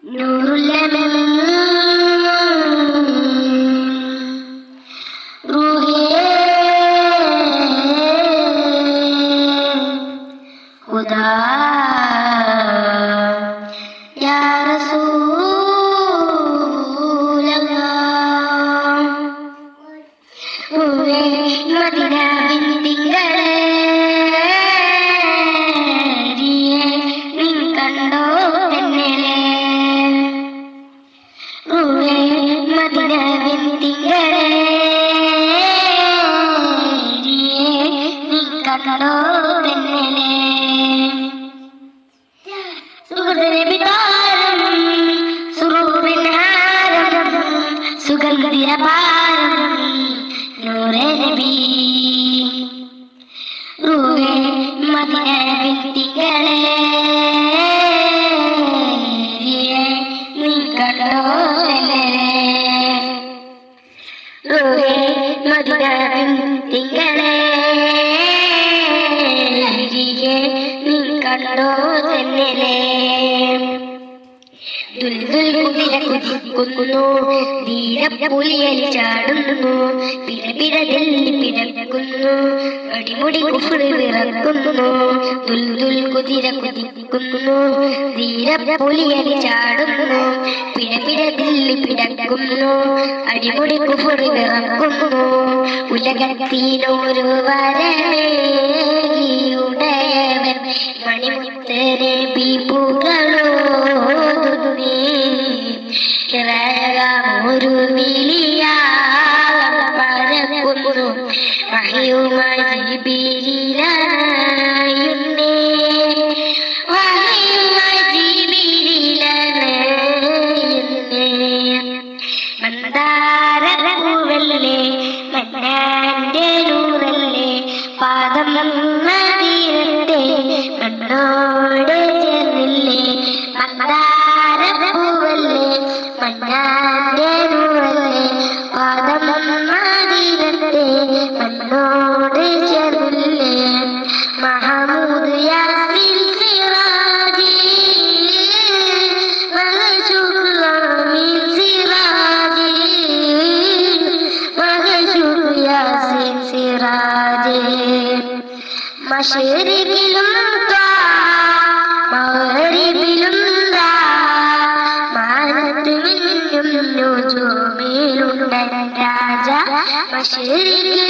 നൂറുൽ അമീൻ റൂഹേ ഖുദാ യാ റസൂലല്ലാഹ് റൂഹേ മദീന ബിന്ദികളെ കണ്ടോ തെന്നലെ റൂഹേ മദീന ബിന്ദികളെ നീ കണ്ടോ തെന്നലെ സുഗന്ധവിതാരം സുറൂറിനാരം സുഗന്ധതിരപാരം നൂറേ നബി റൂഹേ മദീന ബിന്ദികളെ നീ കണ്ടോ തെന്നലെ റൂഹേ മദീന ബിന്ദികളെ നീ കണ്ടോ തെന്നലെ ദുൽദുൽ കുതിര കുതിക്കുന്നു ധീരപ്പുലിയൽ ചാടുന്നു പിടപിടതിൽ പിടക്കുന്നു അടിമുടി കുഫ്ർ വിറക്കുന്നു ദുൽദുൽ കുതിര കുതിക്കുന്നു ധീരപ്പുലിയൽ ചാടുന്നു പിടപിടതിൽ പിടക്കുന്നു അടിമുടി കുഫ്ർ വിറക്കുന്നു ഉലകത്തിനൊരു വരമേകിയുടയവൻ മണിമുത്തരെ ബിപുകളോ ഒരു വിളിയാകുന്നു വഹയുമായി ജിബിരിലായുന്നേ വഹയുമായി ജിബിരിലായുന്നേ മന്ദാരപ്പൂവല്ലേ മന്നാന്റെ നൂറല്ലേ പാദം മദീനത്തെ മണ്ണോട് ചേർന്നില്ലേ മന്ദാരപ്പൂവല്ലേ മന്നാന്റെ നൂറല്ലേ പാദം മദീനത്തെ മണ്ണോട് ചേർന്നില്ലേ മഹമൂദ് യാസിൻ സിറാജി മഹശൂഖ്ലാമിൻ സിറാജി മഹശൂഖ് യാസിൻ സിറാജി മശരിഖിലും മഗ്രിബിലും മാനത്ത് മിന്നും നുജൂമിലുണ്ടൻ രാജ മശരിഖിലും